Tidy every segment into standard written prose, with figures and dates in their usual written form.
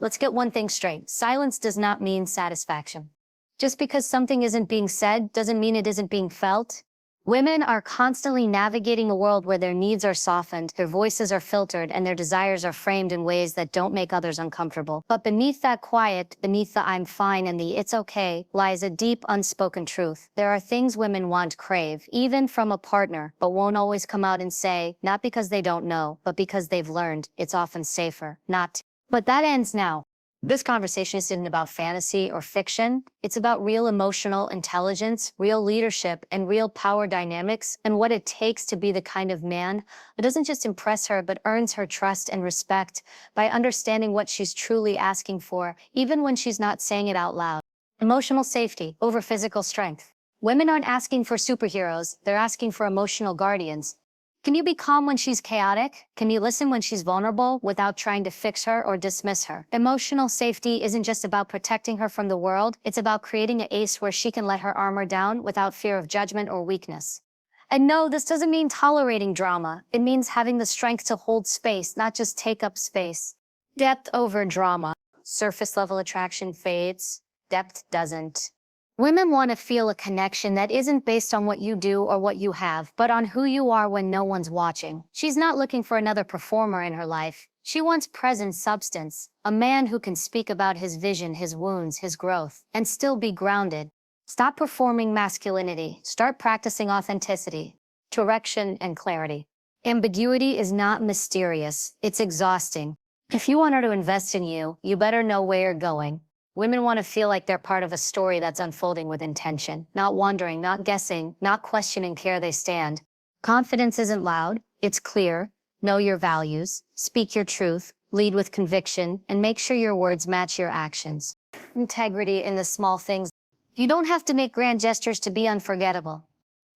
Let's get one thing straight. Silence does not mean satisfaction. Just because something isn't being said doesn't mean it isn't being felt. Women are constantly navigating a world where their needs are softened, their voices are filtered, and their desires are framed in ways that don't make others uncomfortable. But beneath that quiet, beneath the I'm fine and the it's okay, lies a deep, unspoken truth. There are things women want, crave, even from a partner, but won't always come out and say, not because they don't know, but because they've learned it's often safer not to. But that ends now. This conversation isn't about fantasy or fiction. It's about real emotional intelligence, real leadership, and real power dynamics, and what it takes to be the kind of man that doesn't just impress her, but earns her trust and respect by understanding what she's truly asking for, even when she's not saying it out loud. Emotional safety over physical strength. Women aren't asking for superheroes, they're asking for emotional guardians. Can you be calm when she's chaotic? Can you listen when she's vulnerable without trying to fix her or dismiss her? Emotional safety isn't just about protecting her from the world, it's about creating an ace where she can let her armor down without fear of judgment or weakness. And no, this doesn't mean tolerating drama. It means having the strength to hold space, not just take up space. Depth over drama. Surface level attraction fades. Depth doesn't. Women want to feel a connection that isn't based on what you do or what you have, but on who you are when no one's watching. She's not looking for another performer in her life. She wants present substance, a man who can speak about his vision, his wounds, his growth, and still be grounded. Stop performing masculinity. Start practicing authenticity, direction, and clarity. Ambiguity is not mysterious. It's exhausting. If you want her to invest in you, you better know where you're going. Women want to feel like they're part of a story that's unfolding with intention, not wandering, not guessing, not questioning where they stand. Confidence isn't loud, it's clear. Know your values, speak your truth, lead with conviction, and make sure your words match your actions. Integrity in the small things. You don't have to make grand gestures to be unforgettable.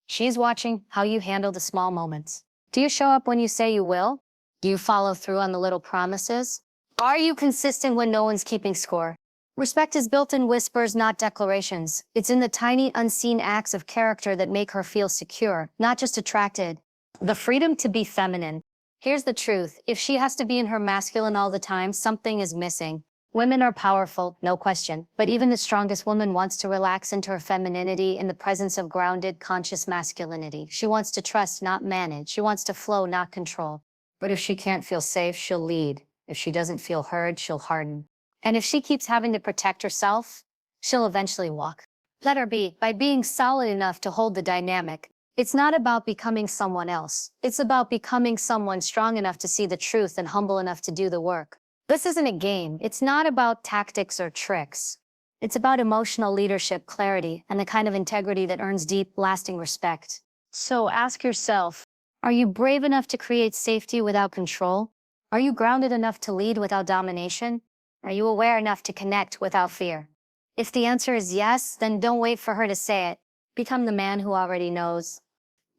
She's watching how you handle the small moments. Do you show up when you say you will? Do you follow through on the little promises? Are you consistent when no one's keeping score? Respect is built in whispers, not declarations. It's in the tiny, unseen acts of character that make her feel secure, not just attracted. The freedom to be feminine. Here's the truth. If she has to be in her masculine all the time, something is missing. Women are powerful, no question. But even the strongest woman wants to relax into her femininity in the presence of grounded, conscious masculinity. She wants to trust, not manage. She wants to flow, not control. But if she can't feel safe, she'll lead. If she doesn't feel heard, she'll harden. And if she keeps having to protect herself, she'll eventually walk. Let her be, by being solid enough to hold the dynamic. It's not about becoming someone else. It's about becoming someone strong enough to see the truth and humble enough to do the work. This isn't a game. It's not about tactics or tricks. It's about emotional leadership, clarity, and the kind of integrity that earns deep, lasting respect. So ask yourself, are you brave enough to create safety without control? Are you grounded enough to lead without domination? Are you aware enough to connect without fear? If the answer is yes, then don't wait for her to say it. Become the man who already knows.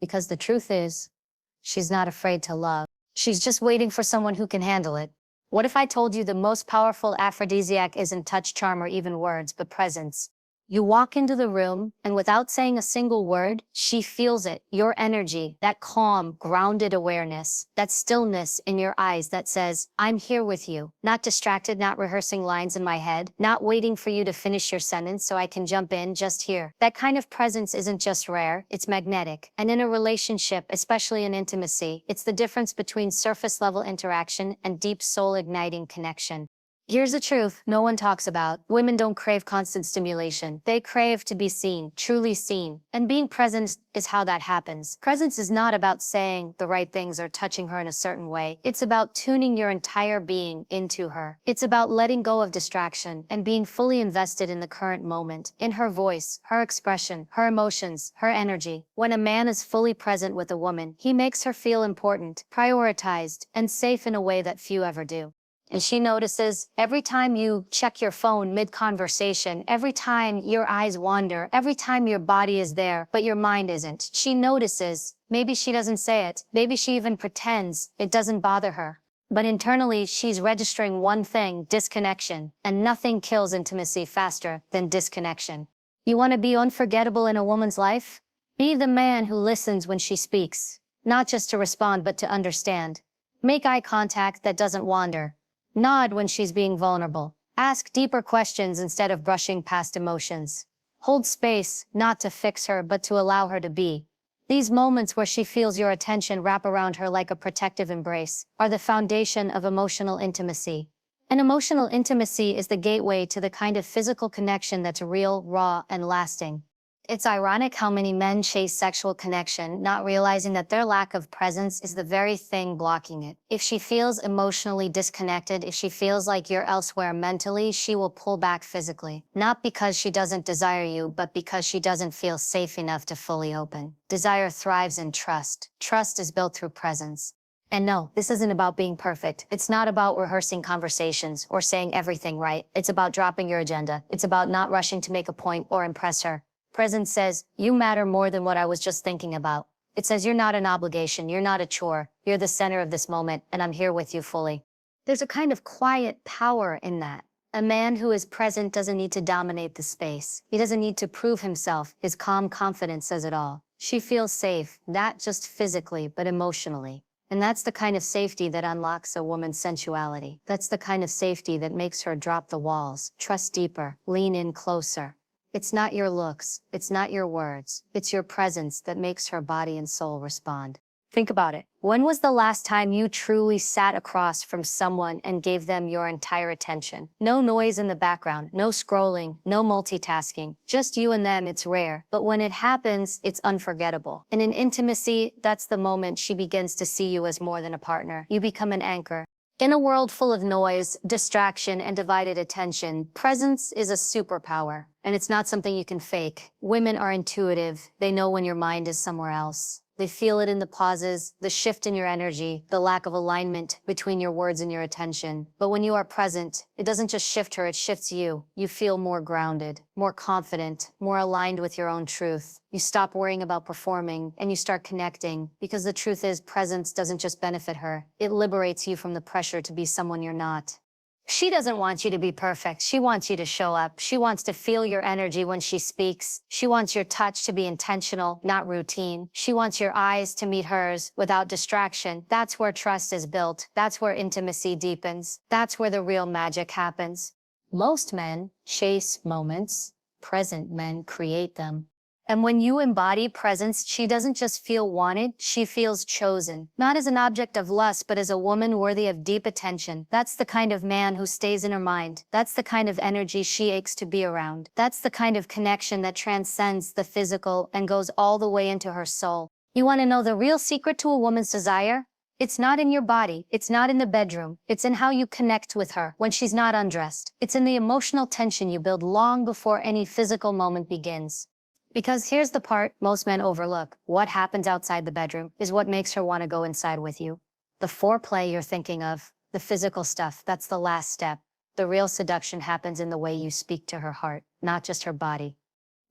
Because the truth is, she's not afraid to love. She's just waiting for someone who can handle it. What if I told you the most powerful aphrodisiac isn't touch, charm, or even words, but presence? You walk into the room, and without saying a single word, she feels it, your energy, that calm, grounded awareness, that stillness in your eyes that says, I'm here with you, not distracted, not rehearsing lines in my head, not waiting for you to finish your sentence so I can jump in, just here. That kind of presence isn't just rare, it's magnetic. And in a relationship, especially in intimacy, it's the difference between surface-level interaction and deep soul-igniting connection. Here's the truth no one talks about. Women don't crave constant stimulation. They crave to be seen, truly seen. And being present is how that happens. Presence is not about saying the right things or touching her in a certain way. It's about tuning your entire being into her. It's about letting go of distraction and being fully invested in the current moment, in her voice, her expression, her emotions, her energy. When a man is fully present with a woman, he makes her feel important, prioritized, and safe in a way that few ever do. And she notices every time you check your phone mid-conversation, every time your eyes wander, every time your body is there, but your mind isn't. She notices. Maybe she doesn't say it. Maybe she even pretends it doesn't bother her. But internally, she's registering one thing, disconnection. And nothing kills intimacy faster than disconnection. You want to be unforgettable in a woman's life? Be the man who listens when she speaks. Not just to respond, but to understand. Make eye contact that doesn't wander. Nod when she's being vulnerable. Ask deeper questions instead of brushing past emotions. Hold space, not to fix her, but to allow her to be. These moments where she feels your attention wrap around her like a protective embrace are the foundation of emotional intimacy. And emotional intimacy is the gateway to the kind of physical connection that's real, raw, and lasting. It's ironic how many men chase sexual connection, not realizing that their lack of presence is the very thing blocking it. If she feels emotionally disconnected, if she feels like you're elsewhere mentally, she will pull back physically. Not because she doesn't desire you, but because she doesn't feel safe enough to fully open. Desire thrives in trust. Trust is built through presence. And no, this isn't about being perfect. It's not about rehearsing conversations or saying everything right. It's about dropping your agenda. It's about not rushing to make a point or impress her. Presence says, you matter more than what I was just thinking about. It says you're not an obligation, you're not a chore, you're the center of this moment, and I'm here with you fully. There's a kind of quiet power in that. A man who is present doesn't need to dominate the space. He doesn't need to prove himself. His calm confidence says it all. She feels safe, not just physically, but emotionally. And that's the kind of safety that unlocks a woman's sensuality. That's the kind of safety that makes her drop the walls, trust deeper, lean in closer. It's not your looks, it's not your words, it's your presence that makes her body and soul respond. Think about it. When was the last time you truly sat across from someone and gave them your entire attention? No noise in the background, no scrolling, no multitasking, just you and them. It's rare, but when it happens, it's unforgettable. And in intimacy, that's the moment she begins to see you as more than a partner. You become an anchor. In a world full of noise, distraction, and divided attention, presence is a superpower, and it's not something you can fake. Women are intuitive. They know when your mind is somewhere else. They feel it in the pauses, the shift in your energy, the lack of alignment between your words and your attention. But when you are present, it doesn't just shift her, it shifts you. You feel more grounded, more confident, more aligned with your own truth. You stop worrying about performing and you start connecting, because the truth is presence doesn't just benefit her. It liberates you from the pressure to be someone you're not. She doesn't want you to be perfect. She wants you to show up. She wants to feel your energy when she speaks. She wants your touch to be intentional, not routine. She wants your eyes to meet hers without distraction. That's where trust is built. That's where intimacy deepens. That's where the real magic happens. Most men chase moments. Present men create them. And when you embody presence, she doesn't just feel wanted, she feels chosen. Not as an object of lust, but as a woman worthy of deep attention. That's the kind of man who stays in her mind. That's the kind of energy she aches to be around. That's the kind of connection that transcends the physical and goes all the way into her soul. You want to know the real secret to a woman's desire? It's not in your body. It's not in the bedroom. It's in how you connect with her when she's not undressed. It's in the emotional tension you build long before any physical moment begins. Because here's the part most men overlook. What happens outside the bedroom is what makes her want to go inside with you. The foreplay you're thinking of, the physical stuff, that's the last step. The real seduction happens in the way you speak to her heart, not just her body.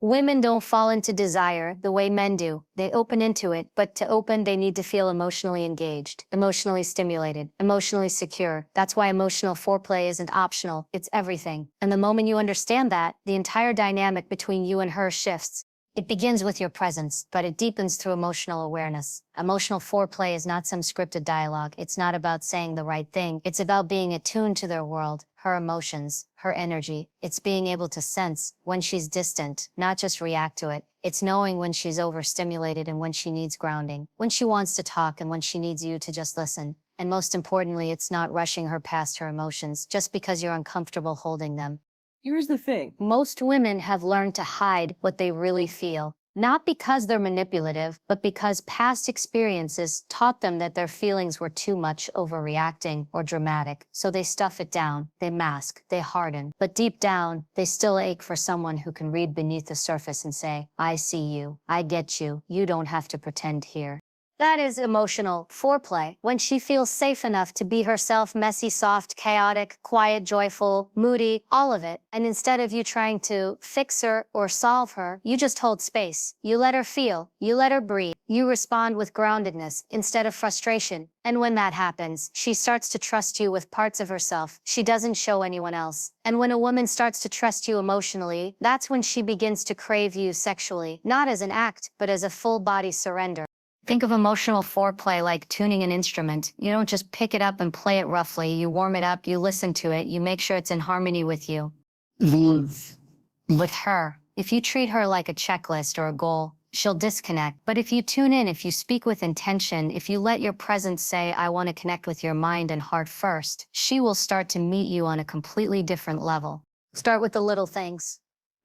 Women don't fall into desire the way men do. They open into it, but to open, they need to feel emotionally engaged, emotionally stimulated, emotionally secure. That's why emotional foreplay isn't optional, it's everything. And the moment you understand that, the entire dynamic between you and her shifts. It begins with your presence, but it deepens through emotional awareness. Emotional foreplay is not some scripted dialogue. It's not about saying the right thing. It's about being attuned to their world, her emotions, her energy. It's being able to sense when she's distant, not just react to it. It's knowing when she's overstimulated and when she needs grounding, when she wants to talk and when she needs you to just listen. And most importantly, it's not rushing her past her emotions just because you're uncomfortable holding them. Here's the thing. Most women have learned to hide what they really feel, not because they're manipulative, but because past experiences taught them that their feelings were too much, overreacting or dramatic. So they stuff it down, they mask, they harden. But deep down, they still ache for someone who can read beneath the surface and say, I see you, I get you, you don't have to pretend here. That is emotional foreplay, when she feels safe enough to be herself, messy, soft, chaotic, quiet, joyful, moody, all of it. And instead of you trying to fix her or solve her, you just hold space. You let her feel, you let her breathe. You respond with groundedness instead of frustration. And when that happens, she starts to trust you with parts of herself she doesn't show anyone else. And when a woman starts to trust you emotionally, that's when she begins to crave you sexually, not as an act, but as a full-body surrender. Think of emotional foreplay like tuning an instrument. You don't just pick it up and play it roughly. You warm it up, you listen to it, you make sure it's in harmony with you. With her, if you treat her like a checklist or a goal, she'll disconnect. But if you tune in, if you speak with intention, if you let your presence say, I want to connect with your mind and heart first, she will start to meet you on a completely different level. Start with the little things.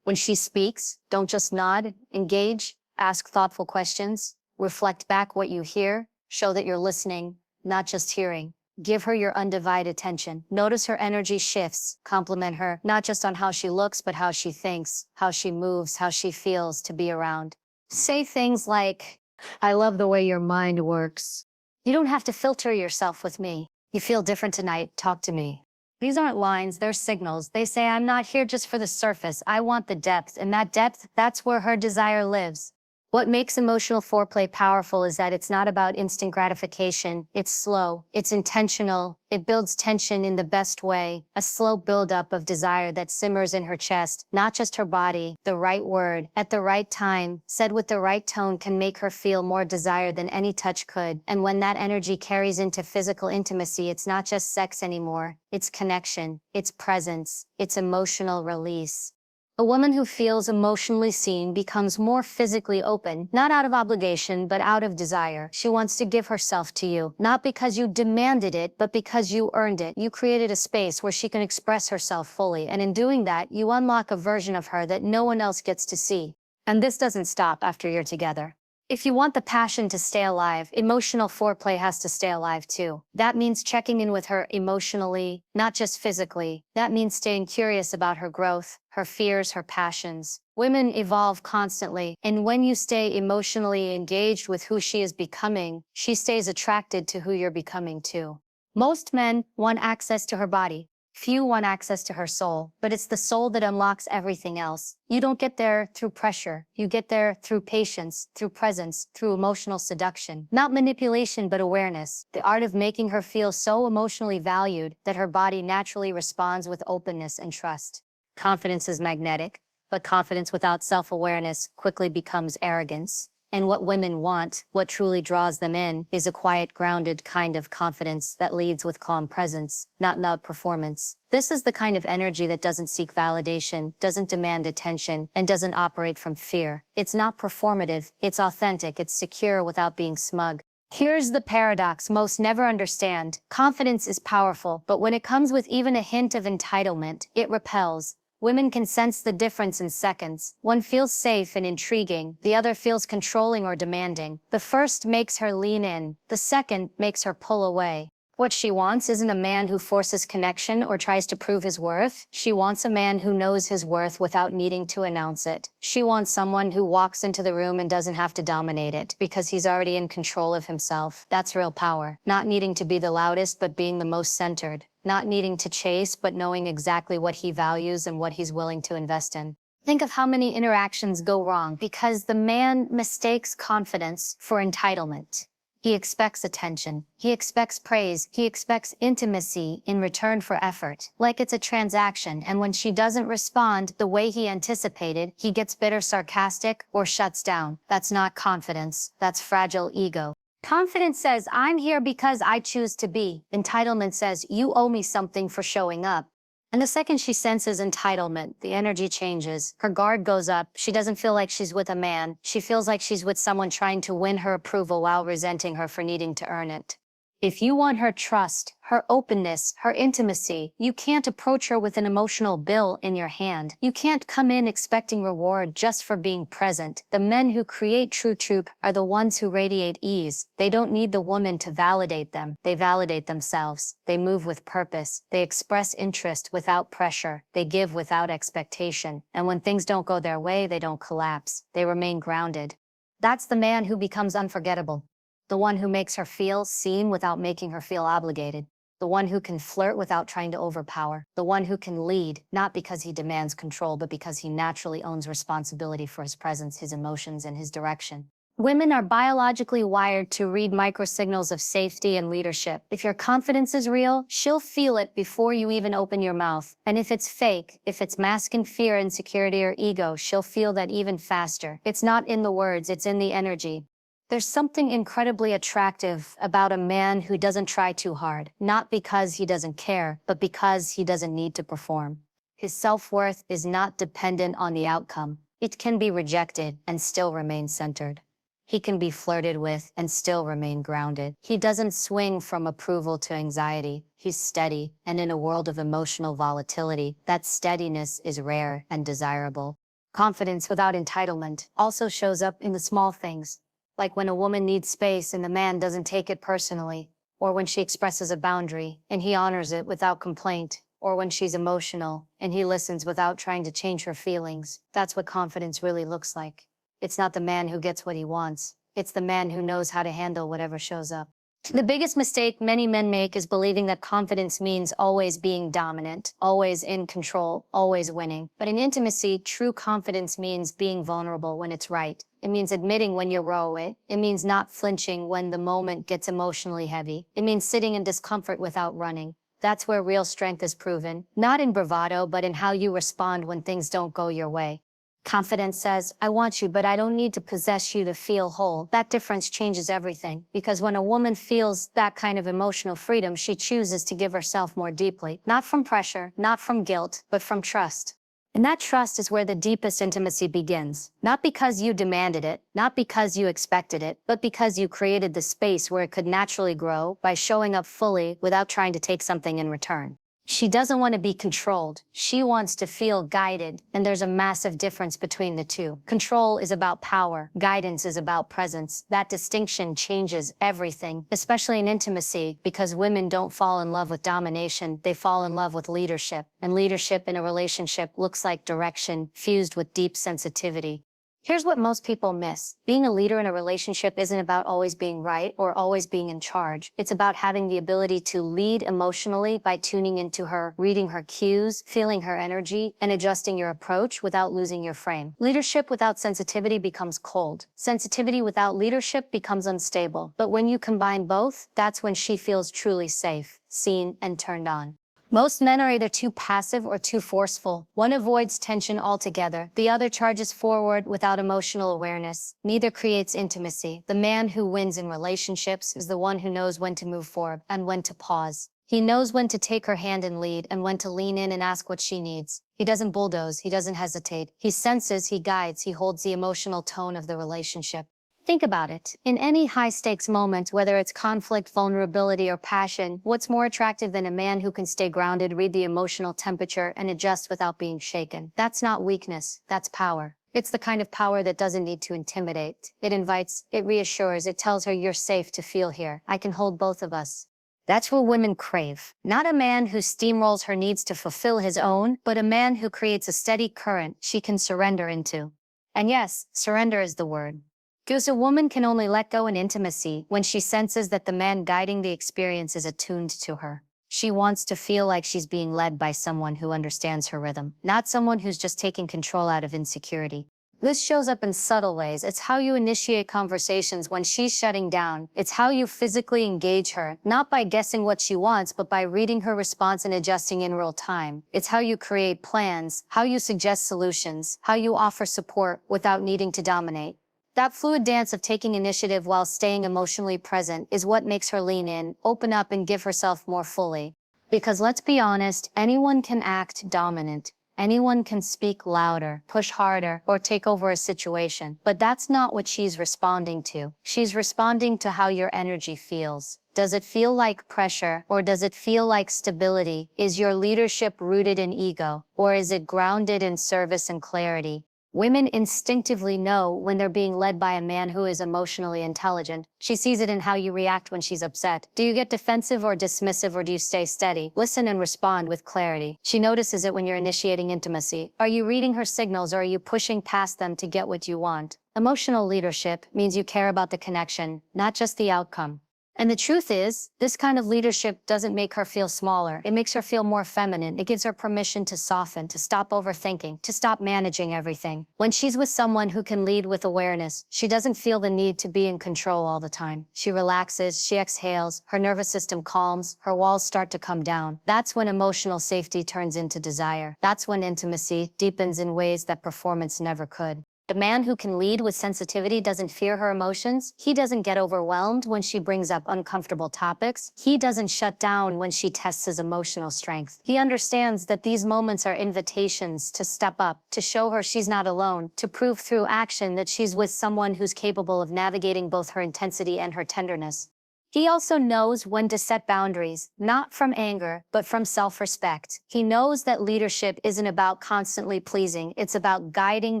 When she speaks, don't just nod, engage, ask thoughtful questions, reflect back what you hear, show that you're listening, not just hearing. Give her your undivided attention. Notice her energy shifts. Compliment her, not just on how she looks, but how she thinks, how she moves, how she feels to be around. Say things like, I love the way your mind works. You don't have to filter yourself with me. You feel different tonight, talk to me. These aren't lines, they're signals. They say, I'm not here just for the surface. I want the depth, and that depth, that's where her desire lives. What makes emotional foreplay powerful is that it's not about instant gratification. It's slow, it's intentional, it builds tension in the best way, a slow buildup of desire that simmers in her chest, not just her body. The right word, at the right time, said with the right tone can make her feel more desire than any touch could. And when that energy carries into physical intimacy, it's not just sex anymore. It's connection, it's presence, it's emotional release. A woman who feels emotionally seen becomes more physically open, not out of obligation, but out of desire. She wants to give herself to you, not because you demanded it, but because you earned it. You created a space where she can express herself fully, and in doing that, you unlock a version of her that no one else gets to see. And this doesn't stop after you're together. If you want the passion to stay alive, emotional foreplay has to stay alive too. That means checking in with her emotionally, not just physically. That means staying curious about her growth, her fears, her passions. Women evolve constantly, and when you stay emotionally engaged with who she is becoming, she stays attracted to who you're becoming too. Most men want access to her body. Few want access to her soul, but it's the soul that unlocks everything else. You don't get there through pressure. You get there through patience, through presence, through emotional seduction. Not manipulation, but awareness. The art of making her feel so emotionally valued that her body naturally responds with openness and trust. Confidence is magnetic, but confidence without self-awareness quickly becomes arrogance. And what women want, what truly draws them in, is a quiet, grounded kind of confidence that leads with calm presence, not loud performance. This is the kind of energy that doesn't seek validation, doesn't demand attention, and doesn't operate from fear. It's not performative, it's authentic, it's secure without being smug. Here's the paradox most never understand. Confidence is powerful, but when it comes with even a hint of entitlement, it repels. Women can sense the difference in seconds. One feels safe and intriguing, the other feels controlling or demanding. The first makes her lean in, the second makes her pull away. What she wants isn't a man who forces connection or tries to prove his worth. She wants a man who knows his worth without needing to announce it. She wants someone who walks into the room and doesn't have to dominate it because he's already in control of himself. That's real power. Not needing to be the loudest, but being the most centered. Not needing to chase, but knowing exactly what he values and what he's willing to invest in. Think of how many interactions go wrong because the man mistakes confidence for entitlement. He expects attention. He expects praise. He expects intimacy in return for effort, like it's a transaction. And when she doesn't respond the way he anticipated, he gets bitter, sarcastic, or shuts down. That's not confidence. That's fragile ego. Confidence says, I'm here because I choose to be. Entitlement says, you owe me something for showing up. And the second she senses entitlement, the energy changes. Her guard goes up. She doesn't feel like she's with a man. She feels like she's with someone trying to win her approval while resenting her for needing to earn it. If you want her trust, her openness, her intimacy, you can't approach her with an emotional bill in your hand. You can't come in expecting reward just for being present. The men who create true truth are the ones who radiate ease. They don't need the woman to validate them. They validate themselves. They move with purpose. They express interest without pressure. They give without expectation. And when things don't go their way, they don't collapse. They remain grounded. That's the man who becomes unforgettable. The one who makes her feel seen without making her feel obligated. The one who can flirt without trying to overpower. The one who can lead, not because he demands control, but because he naturally owns responsibility for his presence, his emotions, and his direction. Women are biologically wired to read microsignals of safety and leadership. If your confidence is real, she'll feel it before you even open your mouth. And if it's fake, if it's masking fear, insecurity, or ego, she'll feel that even faster. It's not in the words, it's in the energy. There's something incredibly attractive about a man who doesn't try too hard, not because he doesn't care, but because he doesn't need to perform. His self-worth is not dependent on the outcome. It can be rejected and still remain centered. He can be flirted with and still remain grounded. He doesn't swing from approval to anxiety. He's steady, and in a world of emotional volatility, that steadiness is rare and desirable. Confidence without entitlement also shows up in the small things, like when a woman needs space and the man doesn't take it personally, or when she expresses a boundary and he honors it without complaint, or when she's emotional and he listens without trying to change her feelings. That's what confidence really looks like. It's not the man who gets what he wants. It's the man who knows how to handle whatever shows up. The biggest mistake many men make is believing that confidence means always being dominant, always in control, always winning. But in intimacy, true confidence means being vulnerable when it's right. It means admitting when you're raw. It means not flinching when the moment gets emotionally heavy. It means sitting in discomfort without running. That's where real strength is proven, not in bravado, but in how you respond when things don't go your way. Confidence says, I want you, but I don't need to possess you to feel whole. That difference changes everything, because when a woman feels that kind of emotional freedom, she chooses to give herself more deeply, not from pressure, not from guilt, but from trust. And that trust is where the deepest intimacy begins, not because you demanded it, not because you expected it, but because you created the space where it could naturally grow by showing up fully without trying to take something in return. She doesn't want to be controlled. She wants to feel guided, and there's a massive difference between the two. Control is about power. Guidance is about presence. That distinction changes everything, especially in intimacy, because women don't fall in love with domination. They fall in love with leadership. And leadership in a relationship looks like direction fused with deep sensitivity. Here's what most people miss. Being a leader in a relationship isn't about always being right or always being in charge. It's about having the ability to lead emotionally by tuning into her, reading her cues, feeling her energy, and adjusting your approach without losing your frame. Leadership without sensitivity becomes cold. Sensitivity without leadership becomes unstable. But when you combine both, that's when she feels truly safe, seen, and turned on. Most men are either too passive or too forceful. One avoids tension altogether. The other charges forward without emotional awareness. Neither creates intimacy. The man who wins in relationships is the one who knows when to move forward and when to pause. He knows when to take her hand and lead, and when to lean in and ask what she needs. He doesn't bulldoze. He doesn't hesitate. He senses, he guides, he holds the emotional tone of the relationship. Think about it. In any high-stakes moment, whether it's conflict, vulnerability, or passion, what's more attractive than a man who can stay grounded, read the emotional temperature, and adjust without being shaken? That's not weakness, that's power. It's the kind of power that doesn't need to intimidate. It invites, it reassures, it tells her you're safe to feel here. I can hold both of us. That's what women crave. Not a man who steamrolls her needs to fulfill his own, but a man who creates a steady current she can surrender into. And yes, surrender is the word. Because a woman can only let go in intimacy when she senses that the man guiding the experience is attuned to her. She wants to feel like she's being led by someone who understands her rhythm, not someone who's just taking control out of insecurity. This shows up in subtle ways. It's how you initiate conversations when she's shutting down. It's how you physically engage her, not by guessing what she wants, but by reading her response and adjusting in real time. It's how you create plans, how you suggest solutions, how you offer support without needing to dominate. That fluid dance of taking initiative while staying emotionally present is what makes her lean in, open up, and give herself more fully. Because let's be honest, anyone can act dominant. Anyone can speak louder, push harder, or take over a situation. But that's not what she's responding to. She's responding to how your energy feels. Does it feel like pressure, or does it feel like stability? Is your leadership rooted in ego, or is it grounded in service and clarity? Women instinctively know when they're being led by a man who is emotionally intelligent. She sees it in how you react when she's upset. Do you get defensive or dismissive, or do you stay steady? Listen and respond with clarity. She notices it when you're initiating intimacy. Are you reading her signals, or are you pushing past them to get what you want? Emotional leadership means you care about the connection, not just the outcome. And the truth is, this kind of leadership doesn't make her feel smaller. It makes her feel more feminine. It gives her permission to soften, to stop overthinking, to stop managing everything. When she's with someone who can lead with awareness, she doesn't feel the need to be in control all the time. She relaxes, she exhales, her nervous system calms, her walls start to come down. That's when emotional safety turns into desire. That's when intimacy deepens in ways that performance never could. The man who can lead with sensitivity doesn't fear her emotions. He doesn't get overwhelmed when she brings up uncomfortable topics. He doesn't shut down when she tests his emotional strength. He understands that these moments are invitations to step up, to show her she's not alone, to prove through action that she's with someone who's capable of navigating both her intensity and her tenderness. He also knows when to set boundaries, not from anger, but from self-respect. He knows that leadership isn't about constantly pleasing, it's about guiding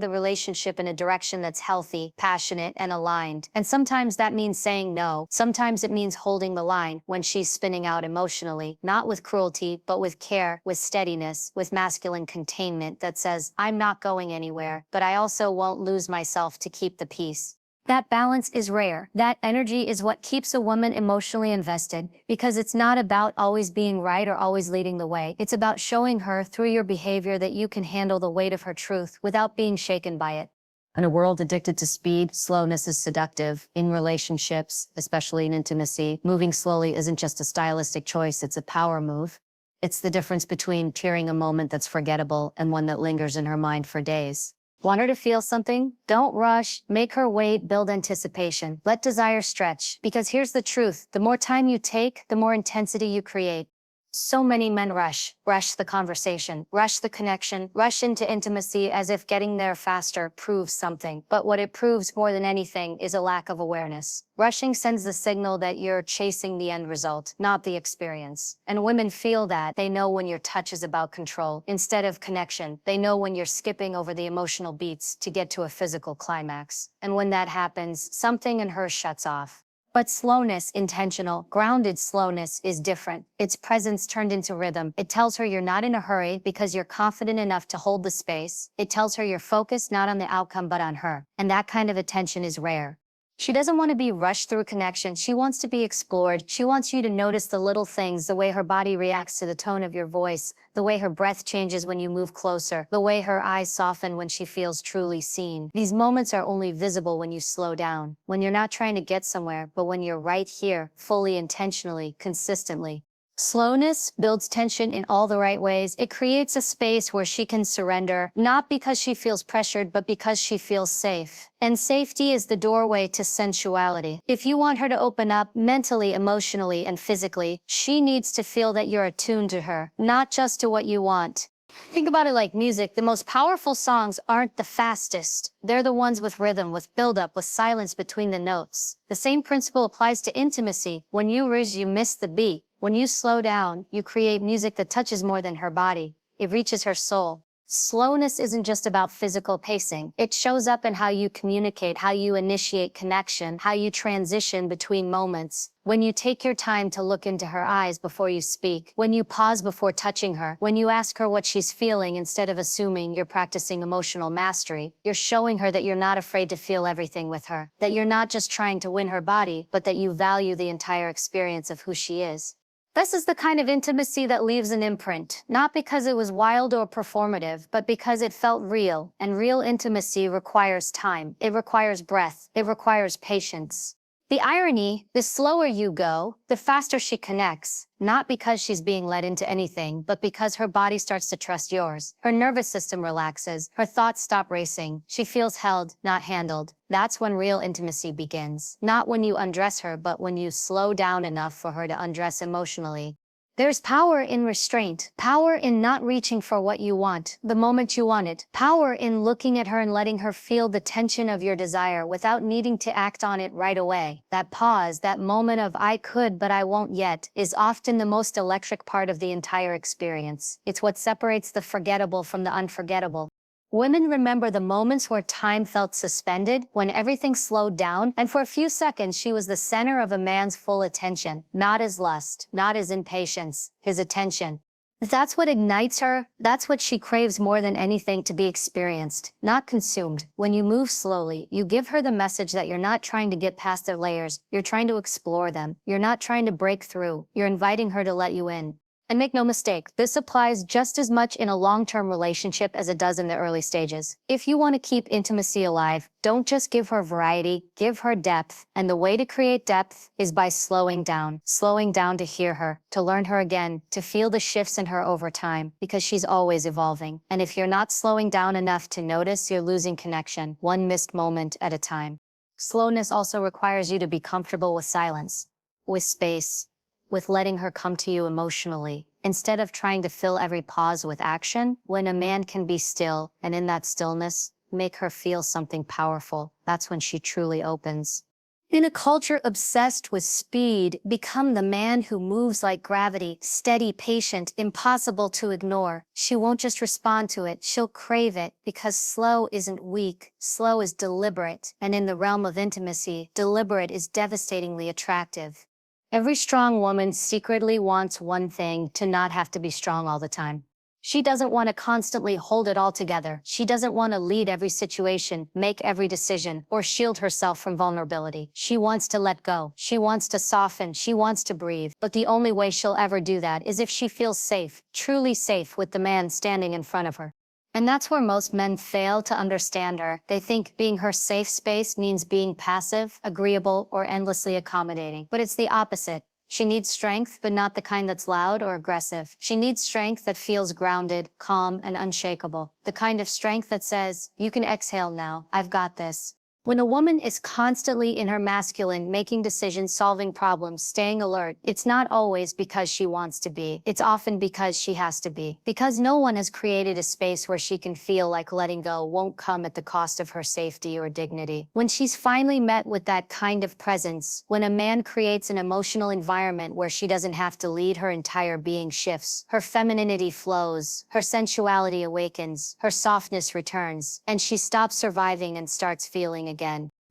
the relationship in a direction that's healthy, passionate, and aligned. And sometimes that means saying no. Sometimes it means holding the line when she's spinning out emotionally, not with cruelty, but with care, with steadiness, with masculine containment that says, I'm not going anywhere, but I also won't lose myself to keep the peace. That balance is rare. That energy is what keeps a woman emotionally invested, because it's not about always being right or always leading the way. It's about showing her through your behavior that you can handle the weight of her truth without being shaken by it. In a world addicted to speed, slowness is seductive. In relationships, especially in intimacy, moving slowly isn't just a stylistic choice, it's a power move. It's the difference between tearing a moment that's forgettable and one that lingers in her mind for days. Want her to feel something? Don't rush. Make her wait. Build anticipation. Let desire stretch. Because here's the truth. The more time you take, the more intensity you create. So many men rush the conversation, rush the connection, rush into intimacy as if getting there faster proves something. But what it proves more than anything is a lack of awareness. Rushing sends the signal that you're chasing the end result, not the experience. And women feel that. They know when your touch is about control instead of connection. They know when you're skipping over the emotional beats to get to a physical climax. And when that happens, something in her shuts off. But slowness, intentional, grounded slowness, is different. It's presence turned into rhythm. It tells her you're not in a hurry because you're confident enough to hold the space. It tells her you're focused not on the outcome but on her. And that kind of attention is rare. She doesn't want to be rushed through connection. She wants to be explored. She wants you to notice the little things, the way her body reacts to the tone of your voice, the way her breath changes when you move closer, the way her eyes soften when she feels truly seen. These moments are only visible when you slow down, when you're not trying to get somewhere, but when you're right here, fully, intentionally, consistently. Slowness builds tension in all the right ways. It creates a space where she can surrender, not because she feels pressured, but because she feels safe. And safety is the doorway to sensuality. If you want her to open up mentally, emotionally, and physically, she needs to feel that you're attuned to her, not just to what you want. Think about it like music. The most powerful songs aren't the fastest. They're the ones with rhythm, with build-up, with silence between the notes. The same principle applies to intimacy. When you rush, you miss the beat. When you slow down, you create music that touches more than her body. It reaches her soul. Slowness isn't just about physical pacing. It shows up in how you communicate, how you initiate connection, how you transition between moments. When you take your time to look into her eyes before you speak, when you pause before touching her, when you ask her what she's feeling instead of assuming you're practicing emotional mastery, you're showing her that you're not afraid to feel everything with her, that you're not just trying to win her body, but that you value the entire experience of who she is. This is the kind of intimacy that leaves an imprint, not because it was wild or performative, but because it felt real, and real intimacy requires time. It requires breath. It requires patience. The irony, the slower you go, the faster she connects, not because she's being led into anything, but because her body starts to trust yours. Her nervous system relaxes, her thoughts stop racing. She feels held, not handled. That's when real intimacy begins. Not when you undress her, but when you slow down enough for her to undress emotionally. There's power in restraint, power in not reaching for what you want the moment you want it, power in looking at her and letting her feel the tension of your desire without needing to act on it right away. That pause, that moment of I could but I won't yet, is often the most electric part of the entire experience. It's what separates the forgettable from the unforgettable. Women remember the moments where time felt suspended, when everything slowed down, and for a few seconds she was the center of a man's full attention. Not his lust, not his impatience, his attention. That's what ignites her. That's what she craves more than anything, to be experienced, not consumed. When you move slowly, you give her the message that you're not trying to get past their layers. You're trying to explore them. You're not trying to break through. You're inviting her to let you in. And make no mistake, this applies just as much in a long-term relationship as it does in the early stages. If you want to keep intimacy alive, don't just give her variety, give her depth. And the way to create depth is by slowing down to hear her, to learn her again, to feel the shifts in her over time, because she's always evolving. And if you're not slowing down enough to notice, you're losing connection, one missed moment at a time. Slowness also requires you to be comfortable with silence, with space, with letting her come to you emotionally, instead of trying to fill every pause with action. When a man can be still, and in that stillness, make her feel something powerful, that's when she truly opens. In a culture obsessed with speed, become the man who moves like gravity, steady, patient, impossible to ignore. She won't just respond to it, she'll crave it, because slow isn't weak, slow is deliberate, and in the realm of intimacy, deliberate is devastatingly attractive. Every strong woman secretly wants one thing: to not have to be strong all the time. She doesn't want to constantly hold it all together. She doesn't want to lead every situation, make every decision, or shield herself from vulnerability. She wants to let go. She wants to soften. She wants to breathe. But the only way she'll ever do that is if she feels safe, truly safe, with the man standing in front of her. And that's where most men fail to understand her. They think being her safe space means being passive, agreeable, or endlessly accommodating. But it's the opposite. She needs strength, but not the kind that's loud or aggressive. She needs strength that feels grounded, calm, and unshakable. The kind of strength that says, "You can exhale now, I've got this." When a woman is constantly in her masculine, making decisions, solving problems, staying alert, it's not always because she wants to be. It's often because she has to be. Because no one has created a space where she can feel like letting go won't come at the cost of her safety or dignity. When she's finally met with that kind of presence, when a man creates an emotional environment where she doesn't have to lead, her entire being shifts. Her femininity flows, her sensuality awakens, her softness returns, and she stops surviving and starts feeling again.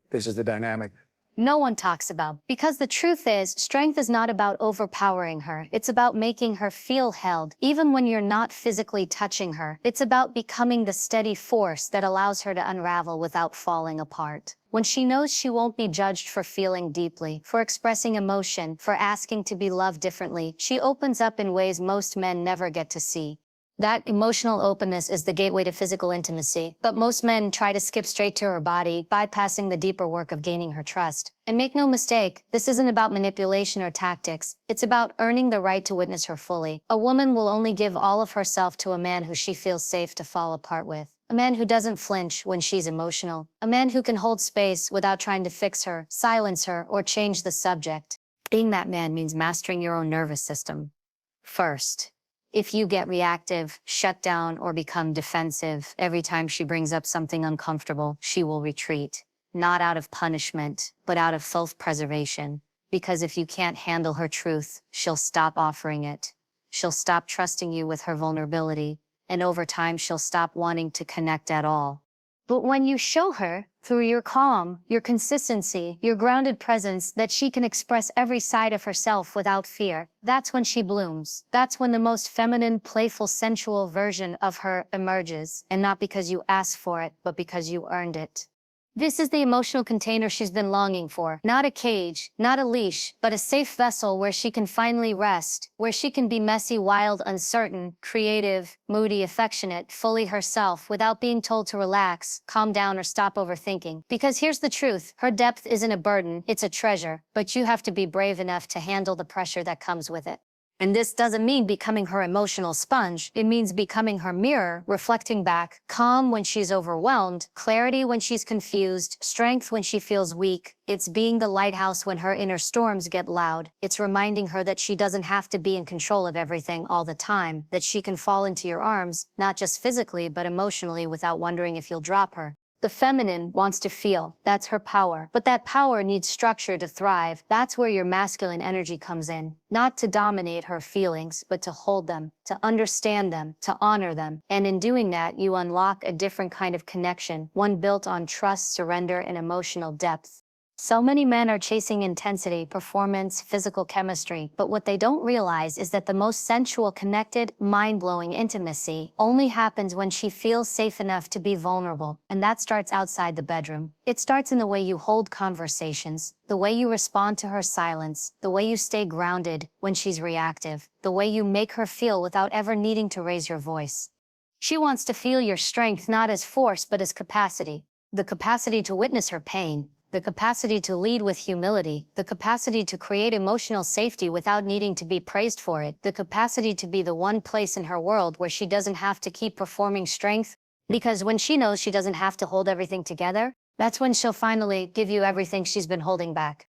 This is the dynamic No one talks about. Because the truth is, strength is not about overpowering her. It's about making her feel held, even when you're not physically touching her. It's about becoming the steady force that allows her to unravel without falling apart. When she knows she won't be judged for feeling deeply, for expressing emotion, for asking to be loved differently, she opens up in ways most men never get to see. That emotional openness is the gateway to physical intimacy, but most men try to skip straight to her body, bypassing the deeper work of gaining her trust. And make no mistake, this isn't about manipulation or tactics. It's about earning the right to witness her fully. A woman will only give all of herself to a man who she feels safe to fall apart with. A man who doesn't flinch when she's emotional. A man who can hold space without trying to fix her, silence her, or change the subject. Being that man means mastering your own nervous system first. If you get reactive, shut down, or become defensive every time she brings up something uncomfortable, she will retreat. Not out of punishment, but out of self-preservation. Because if you can't handle her truth, she'll stop offering it. She'll stop trusting you with her vulnerability, and over time she'll stop wanting to connect at all. But when you show her, through your calm, your consistency, your grounded presence, that she can express every side of herself without fear, that's when she blooms. That's when the most feminine, playful, sensual version of her emerges. And not because you asked for it, but because you earned it. This is the emotional container she's been longing for. Not a cage, not a leash, but a safe vessel where she can finally rest, where she can be messy, wild, uncertain, creative, moody, affectionate, fully herself, without being told to relax, calm down, or stop overthinking. Because here's the truth, her depth isn't a burden, it's a treasure, but you have to be brave enough to handle the pressure that comes with it. And this doesn't mean becoming her emotional sponge. It means becoming her mirror, reflecting back, calm when she's overwhelmed, clarity when she's confused, strength when she feels weak. It's being the lighthouse when her inner storms get loud. It's reminding her that she doesn't have to be in control of everything all the time, that she can fall into your arms, not just physically, but emotionally, without wondering if you'll drop her. The feminine wants to feel. That's her power. But that power needs structure to thrive. That's where your masculine energy comes in. Not to dominate her feelings, but to hold them, to understand them, to honor them. And in doing that, you unlock a different kind of connection, one built on trust, surrender, and emotional depth. So many men are chasing intensity, performance, physical chemistry, but what they don't realize is that the most sensual, connected, mind-blowing intimacy only happens when she feels safe enough to be vulnerable, and that starts outside the bedroom. It starts in the way you hold conversations, the way you respond to her silence, the way you stay grounded when she's reactive, the way you make her feel without ever needing to raise your voice. She wants to feel your strength not as force but as capacity, the capacity to witness her pain, the capacity to lead with humility, the capacity to create emotional safety without needing to be praised for it, the capacity to be the one place in her world where she doesn't have to keep performing strength, because when she knows she doesn't have to hold everything together, that's when she'll finally give you everything she's been holding back.